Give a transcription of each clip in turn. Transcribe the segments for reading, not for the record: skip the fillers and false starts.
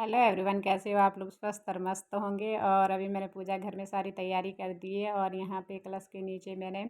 Hello everyone, कैसे हो आप लोग? स्वस्थ और मस्त होंगे। और अभी मैंने पूजा घर में सारी तैयारी कर दी है और यहाँ पे कलश के नीचे मैंने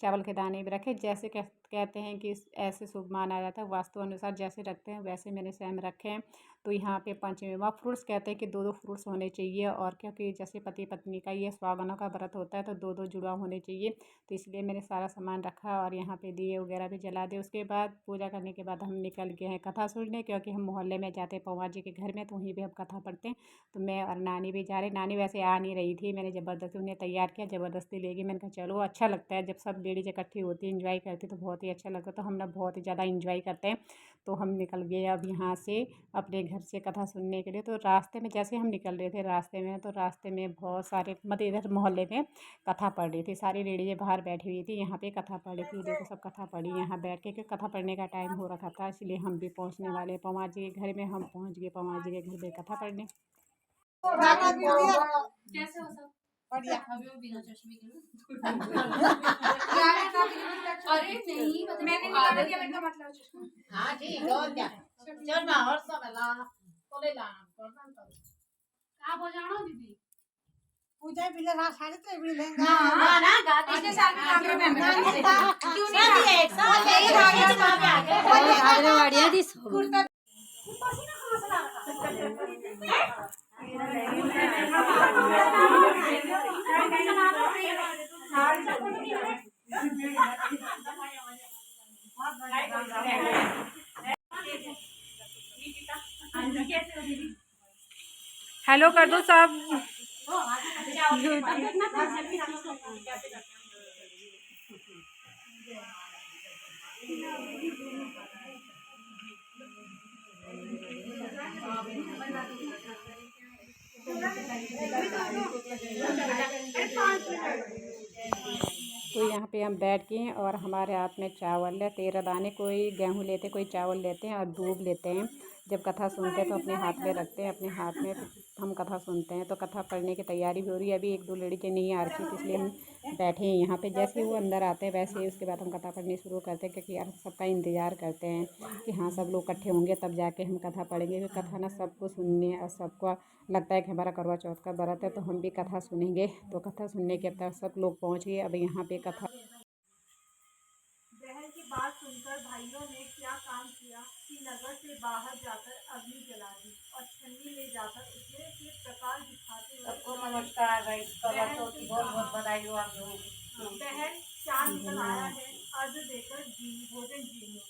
चावल के दाने भी रखे। जैसे कहते हैं कि ऐसे शुभ माना जाता है, वास्तु अनुसार जैसे रखते हैं वैसे मैंने सेम रखे हैं। तो यहाँ पे पंचमेवा फ्रूट्स कहते हैं कि दो दो फ्रूट्स होने चाहिए, और क्योंकि जैसे पति पत्नी का ये सुहागनों का व्रत होता है तो दो दो जुड़ा होने चाहिए। तो इसलिए मैंने सारा सामान रखा और यहाँ पे दिए वगैरह भी जला दिए। उसके बाद पूजा करने के बाद हम निकल गए हैं कथा सुनने, क्योंकि हम मोहल्ले में जाते हैं पौवा जी के घर में, तो वहीं पे हम कथा पढ़ते हैं। तो मैं और नानी भी जा रहे। नानी वैसे आ नहीं रही थी, मैंने ज़बरदस्ती उन्हें तैयार किया, ज़बरदस्ती लेगी। मैंने कहा चलो, अच्छा लगता है जब सब लेडीज इकट्ठी होती है, इंजॉय करती तो बहुत ही अच्छा लगता है। तो हम लोग बहुत ही ज़्यादा इंजॉय करते हैं। तो हम निकल गए अब यहाँ से अपने घर से कथा सुनने के लिए। तो रास्ते में जैसे हम निकल रहे थे, रास्ते में बहुत सारे मतलब इधर मोहल्ले में कथा पढ़ रही थी, सारी लेडीजें बाहर बैठी हुई थी, यहाँ पे कथा पढ़ रही थी। देखो सब कथा पढ़ी यहाँ बैठ के, क्योंकि कथा पढ़ने का टाइम हो रखा था, इसलिए हम भी पहुँचने वाले पौवा जी के घर में। हम पहुँच गए पौवा जी के घर में कथा पढ़ने। कैसे हो सब? बढ़िया। अभी मैं बिना चश्मे के अरे नहीं, मतलब मैंने निकाल दिया, मैंने मतलब चश्मा। हाँ ठीक है, और क्या चल ना, और सब ला कोले लाना कौन तो आप हो जानो दीदी। पूजा बिले रात साढ़े तो भी लेंगे ना गाते इसके साथ में आगे में क्यों नहीं एक साथ एक आगे में आगे आगे वाड़िया दी सो कुर्ता पसीना कहां से ला रहा हेलो कर दो सब। तो यहाँ पे हम बैठ गए हैं और हमारे हाथ में चावल है 13 दाने। कोई गेहूँ लेते, कोई चावल लेते हैं और दूब लेते हैं। जब कथा सुनते हैं तो अपने हाथ में रखते हैं, अपने हाथ में हम कथा सुनते हैं। तो कथा पढ़ने की तैयारी भी हो रही है। अभी एक दो लड़की नहीं आ रखी, तो इसलिए हम बैठे हैं यहाँ पे। जैसे ही वो अंदर आते हैं वैसे ही उसके बाद हम कथा पढ़नी शुरू करते हैं, क्योंकि यार सबका इंतज़ार करते हैं कि हाँ सब लोग इकट्ठे होंगे तब जाके हम कथा पढ़ेंगे। क्योंकि कथा ना सबको सुनने और सबको लगता है कि हमारा करवा चौथ का व्रत है तो हम भी कथा सुनेंगे। तो कथा सुनने के तब सब लोग पहुँच गए। अब यहाँ पे कथा बहन की बात सुनकर भाइयों ने क्या काम किया कि नगर से बाहर जाकर अग्नि जला दी और छन्नी ले जाकर उसमें से प्रकाश दिखाते हुए सबको नमस्कार भाई, करवा चौथ की बहुत बहुत बधाई हो आप लोगों को। बहन चांद निकल आया है, अर्घ देकर भोजन जीनो।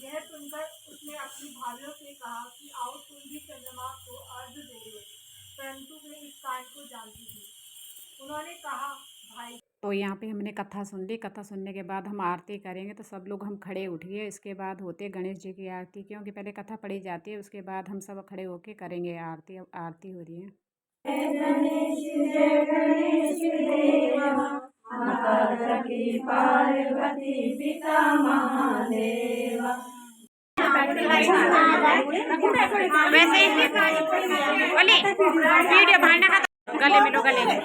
यह सुनकर उसने अपनी भाइयों से कहा कि आओ तुम भी चंद्रमा को अर्घ दे दो, परंतु वे इस कार्य को जानती थी। उन्होंने कहा भाई। तो यहाँ पे हमने कथा सुन ली। कथा सुनने के बाद हम आरती करेंगे, तो सब लोग हम खड़े उठिए। इसके बाद होती है गणेश जी की आरती, क्योंकि पहले कथा पढ़ी जाती है, उसके बाद हम सब खड़े होके करेंगे आरती। अब आरती हो रही है। पार्वती पिता महादेवा। वैसे वीडियो बनाने का गले मिलो, गले में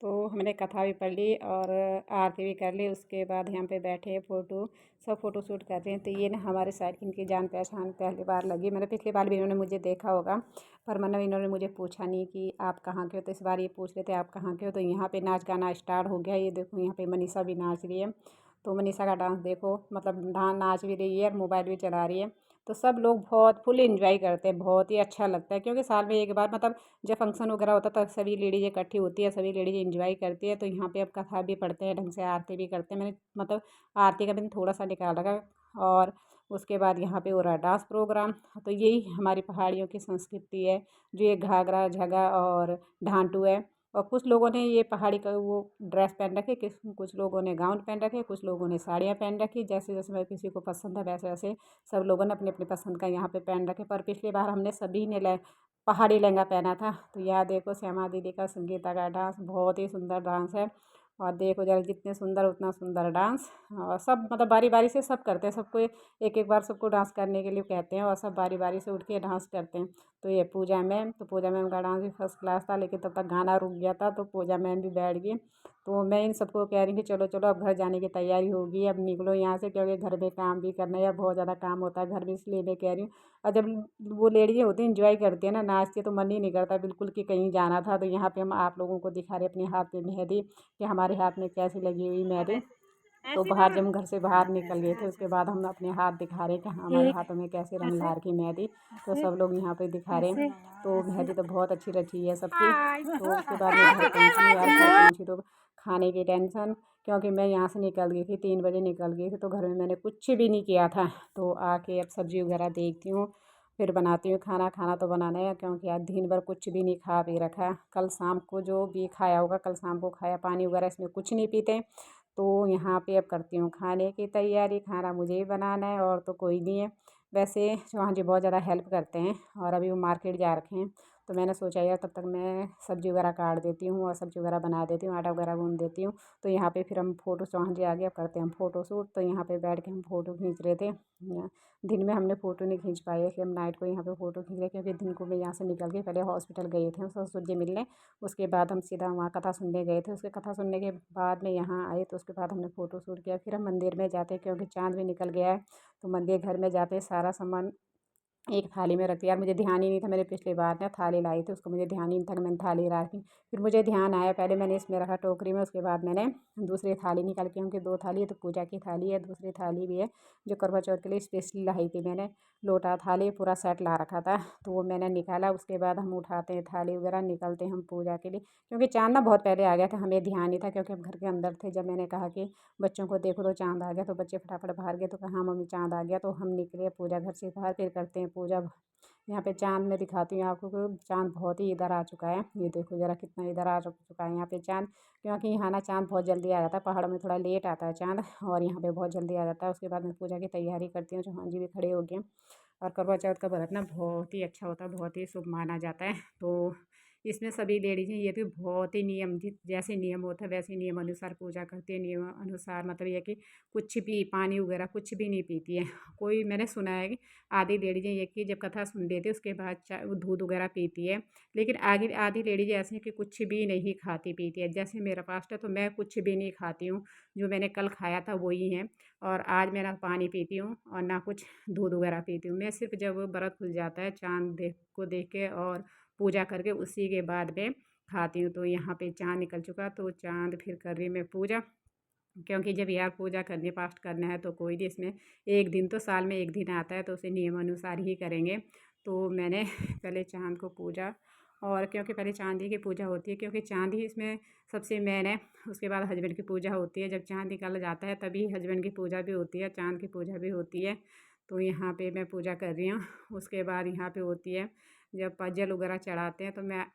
तो हमने कथा भी पढ़ ली और आरती भी कर ली। उसके बाद यहाँ पे बैठे फ़ोटो सब फ़ोटो शूट कर रहे हैं। तो ये ना हमारे साइड की इनकी जान पहचान पहली बार लगी। मैंने पिछली बार भी इन्होंने मुझे देखा होगा, पर मतलब इन्होंने मुझे पूछा नहीं कि आप कहाँ के हो। तो इस बार ये पूछ रहे थे आप कहाँ के हो। तो यहाँ पे नाच गाना स्टार्ट हो गया। ये देखो यहाँ पे मनीषा भी नाच रही है। तो मनीषा का डांस देखो, मतलब नाच भी रही है और मोबाइल भी चला रही है। तो सब लोग बहुत फुल एंजॉय करते हैं, बहुत ही अच्छा लगता है, क्योंकि साल में एक बार मतलब जब फंक्शन वगैरह होता है तो सभी लेडीज इकट्ठी होती है, सभी लेडीज एंजॉय करती है। तो यहाँ पे अब कथा भी पढ़ते हैं ढंग से, आरती भी करते हैं। मैंने मतलब आरती का मैंने थोड़ा सा निकाल रखा और उसके बाद यहाँ पे हो रहा है डांस प्रोग्राम। तो यही हमारी पहाड़ियों की संस्कृति है, जो ये घाघरा झगा और ढांटू है। और कुछ लोगों ने ये पहाड़ी का वो ड्रेस पहन रखे, कुछ लोगों ने गाउन पहन रखे, कुछ लोगों ने साड़ियाँ पहन रखी, जैसे जैसे मैं किसी को पसंद है वैसे वैसे सब लोगों ने अपने अपने पसंद का यहाँ पे पहन रखे। पर पिछली बार हमने सभी ने पहाड़ी लहंगा पहना था। तो यहाँ देखो श्यामा दीदी का संगीता का डांस, बहुत ही सुंदर डांस है। और देखो जरा, जितने सुंदर उतना सुंदर डांस। और सब मतलब बारी बारी से सब करते हैं, सबको एक एक बार सबको डांस करने के लिए कहते हैं और सब बारी बारी से उठ के डांस करते हैं। तो ये पूजा मैम का डांस भी फर्स्ट क्लास था, लेकिन तब तक गाना रुक गया था तो पूजा मैम भी बैठ गई। तो मैं इन सबको कह रही हूँ कि चलो चलो अब घर जाने की तैयारी होगी, अब निकलो यहाँ से, क्योंकि घर में काम भी करना है, बहुत ज़्यादा काम होता है घर में, इसलिए मैं कह रही हूँ। और जब वो लेडीज होती है इंजॉय करती है ना, नाचती है, तो मन ही नहीं करता बिल्कुल कि कहीं जाना था। तो यहाँ पे हम आप लोगों को दिखा रहे अपने हाथ पे मेहंदी, कि हमारे हाथ में कैसी लगी हुई मेहंदी। तो बाहर जब हम घर से बाहर निकल गए थे उसके बाद हम अपने हाथ दिखा रहे कि हाँ हमारे हाथों में कैसे रंग ला रखी मेहंदी। तो सब लोग यहाँ पे दिखा रहे हैं। तो मेहंदी तो बहुत अच्छी रची है सबकी। तो उसके बाद मैं घर पहुँची, यार घर पहुँची तो खाने की टेंशन, क्योंकि मैं यहाँ से निकल गई थी 3 बजे निकल गई थी, तो घर में मैंने कुछ भी नहीं किया था। तो आके अब सब्ज़ी वगैरह देखती हूँ, फिर बनाती हूँ खाना। खाना तो बनाना है, क्योंकि आज दिन भर कुछ भी नहीं खा पी रखा। कल शाम को जो भी खाया होगा कल शाम को खाया, पानी वगैरह इसमें कुछ नहीं पीते। तो यहाँ पे अब करती हूँ खाने की तैयारी। खाना मुझे ही बनाना है और तो कोई नहीं है। वैसे चौहान जी बहुत ज़्यादा हेल्प करते हैं, और अभी वो मार्केट जा रखे हैं। तो मैंने सोचा यार तब तक मैं सब्ज़ी वगैरह काट देती हूँ और सब्ज़ी वगैरह बना देती हूँ, आटा वगैरह गूँध देती हूँ। तो यहाँ पे फिर हम फ़ोटो, चौहान जी आ गए, अब करते हैं हम फ़ोटो शूट। तो यहाँ पे बैठ के हम फ़ोटो खींच रहे थे। दिन में हमने फ़ोटो नहीं खींच पाए, इसलिए हम नाइट को यहाँ पे फ़ोटो खींच रहे, क्योंकि दिन को मैं यहाँ से निकल के पहले हॉस्पिटल गए थे ससुर जी मिलने। उसके बाद हम सीधा वहाँ कथा सुनने गए थे। उसके कथा सुनने के बाद में यहाँ आए, तो उसके बाद हमने फ़ोटो शूट किया। फिर हम मंदिर में जाते, क्योंकि चाँद भी निकल गया है। तो मंदिर घर में जाते सारा सामान एक थाली में रख दिया। यार मुझे ध्यान ही नहीं था, मैंने पिछली बार ना थाली लाई थी, उसको मुझे ध्यान ही नहीं था कि मैंने थाली रखी। फिर मुझे ध्यान आया, पहले मैंने इसमें रखा टोकरी में, उसके बाद मैंने दूसरी थाली निकाल के, क्योंकि 2 थाली है तो पूजा की थाली है, दूसरी थाली भी है जो करवा चौथ के लिए स्पेशली लाई थी मैंने। लोटा थाली पूरा सेट ला रखा था, तो वो मैंने निकाला। उसके बाद हम उठाते हैं थाली वगैरह, निकलते हैं हम पूजा के लिए, क्योंकि चाँद ना बहुत पहले आ गया था, हमें ध्यान नहीं था, क्योंकि हम घर के अंदर थे। जब मैंने कहा कि बच्चों को देखो तो चाँद आ गया, तो बच्चे फटाफट बाहर गए, तो कहा हाँ मम्मी चाँद आ गया। तो हम निकले पूजा घर से बाहर, फिर करते हैं पूजा। यहाँ पे चाँद मैं दिखाती हूँ आपको कि चाँद बहुत ही इधर आ चुका है। ये देखो ज़रा कितना इधर आ चुका है यहाँ पे चाँद, क्योंकि यहाँ ना चाँद बहुत जल्दी आ जाता है, पहाड़ों में थोड़ा लेट आता है चाँद, और यहाँ पे बहुत जल्दी आ जाता है। उसके बाद मैं पूजा की तैयारी करती हूँ। चौहान जी भी खड़े हो गए। और करवा चौथ का व्रत ना बहुत ही अच्छा होता है, बहुत ही शुभ माना जाता है। तो इसमें सभी लेडीज़ हैं, ये तो बहुत ही नियम जैसे नियम होता है वैसे नियम अनुसार पूजा करती है। नियम अनुसार मतलब ये कि कुछ भी पानी वगैरह कुछ भी नहीं पीती है। कोई मैंने सुना है कि आधी लेडीज़ें ये कि जब कथा सुन लेती है उसके बाद चाय वो दूध वगैरह पीती है, लेकिन आगे आधी लेडीज़ ऐसी हैं कि कुछ भी नहीं खाती पीती है। जैसे मेरा पास्ट है तो मैं कुछ भी नहीं खाती हूँ, जो मैंने कल खाया था वही है। और आज मैं ना पानी पीती हूँ और ना कुछ दूध वगैरह पीती हूँ। मैं सिर्फ जब व्रत खुल जाता है चाँद देख के और पूजा करके उसी के बाद में खाती हूँ। तो यहाँ पे चाँद निकल चुका, तो चाँद फिर कर रही मैं पूजा, क्योंकि जब यार पूजा करनी पास्ट करना है तो कोई नहीं, इसमें एक दिन तो साल में एक दिन आता है, तो उसे नियम अनुसार ही करेंगे। तो मैंने पहले चाँद को पूजा, और क्योंकि पहले चाँद ही की पूजा होती है, क्योंकि चाँद ही इसमें सबसे मेन है। उसके बाद हस्बैंड की पूजा होती है, जब चाँद निकल जाता है तभी हस्बैंड की पूजा भी होती है, चाँद की पूजा भी होती है। तो यहाँ पे मैं पूजा कर रही हूँ। उसके बाद यहाँ पे होती है जब जल वगैरह चढ़ाते हैं, तो मैं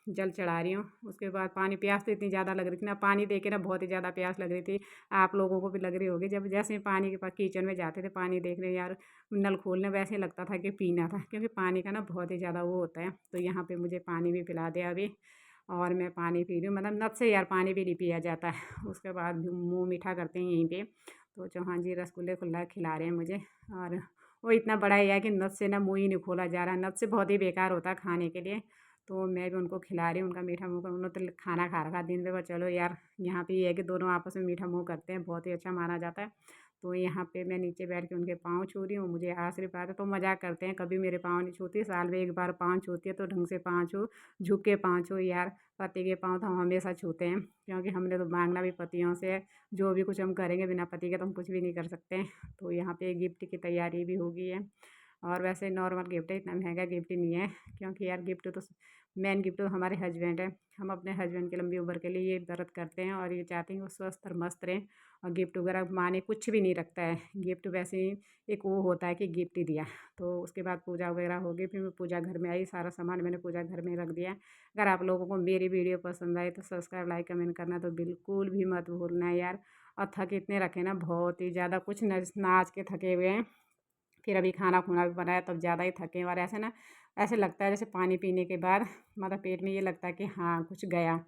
जल चढ़ा रही हूँ। उसके बाद पानी, प्यास तो इतनी ज़्यादा लग रही थी ना, पानी देख के ना बहुत ही ज़्यादा प्यास लग रही थी। आप लोगों को भी लग रही होगी। जब जैसे पानी के पास किचन में जाते थे पानी देखने, यार नल खोलने, वैसे लगता था कि पीना था, क्योंकि पानी का ना बहुत ही ज़्यादा वो होता है। तो यहाँ पे मुझे पानी भी पिला दिया अभी, और मैं पानी पी रही हूँ। मतलब नद से यार पानी भी नहीं पिया जाता है। उसके बाद मुँह मीठा करते हैं यहीं पे। तो चौहान जी रसगुल्ले खुल्ला खिला रहे हैं मुझे, और वो इतना बड़ा ही है कि नद से ना मुँह ही नहीं खोला जा रहा। नद से बहुत ही बेकार होता है खाने के लिए। तो मैं भी उनको खिला रही हूँ, उनका मीठा मुँह, उन्होंने तो खाना खा रखा दिन में, पर चलो यार यहाँ पे ये है कि दोनों आपस में मीठा मुँह करते हैं, बहुत ही अच्छा माना जाता है। तो यहाँ पे मैं नीचे बैठ के उनके पाँव छू रही हूँ, मुझे आशीर्वाद है। तो मजाक करते हैं, कभी मेरे पाँव नहीं छूती, साल में एक बार पाँव छूती है, तो ढंग से पाँव छू, झुक के पाँव छू यार। पति के पाँव तो हम हमेशा छूते हैं, क्योंकि हमने तो मांगना भी पतियों से है। जो भी कुछ हम करेंगे बिना पति के तो हम कुछ भी नहीं कर सकते हैं। तो यहाँ पे गिफ्ट की तैयारी भी हो गई है, और वैसे नॉर्मल गिफ्ट है, इतना महंगा गिफ्ट नहीं है, क्योंकि यार गिफ्ट तो मेन गिफ्ट तो हमारे हस्बैंड है। हम अपने हस्बैंड की लंबी उम्र के लिए ये व्रत करते हैं और ये चाहते हैं वो स्वस्थ और मस्त रहें। और गिफ्ट वगैरह माने कुछ भी नहीं रखता है, गिफ्ट वैसे ही एक वो होता है कि गिफ्ट ही दिया। तो उसके बाद पूजा वगैरह हो गई, फिर मैं पूजा घर में आई, सारा सामान मैंने पूजा घर में रख दिया। अगर आप लोगों को मेरी वीडियो पसंद आई तो सब्सक्राइब, लाइक, कमेंट करना तो बिल्कुल भी मत भूलना यार। और थक इतने रखे ना, बहुत ही ज़्यादा, कुछ नाच के थके हुए हैं। फिर अभी खाना खुना भी बनाया तब ज़्यादा ही थके हैं। और ऐसे ना, ऐसे लगता है जैसे पानी पीने के बाद मतलब पेट में ये लगता है कि हाँ कुछ गया।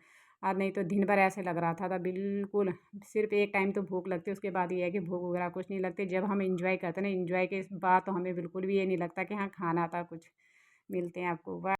और नहीं तो दिन भर ऐसे लग रहा था बिल्कुल। सिर्फ एक टाइम तो भूख लगती है, उसके बाद ये है कि भूख वगैरह कुछ नहीं लगती। जब हम इंजॉय करते हैं ना, इंजॉय के बाद तो हमें बिल्कुल भी ये नहीं लगता कि हाँ खाना था कुछ। मिलते हैं आपको, बाय।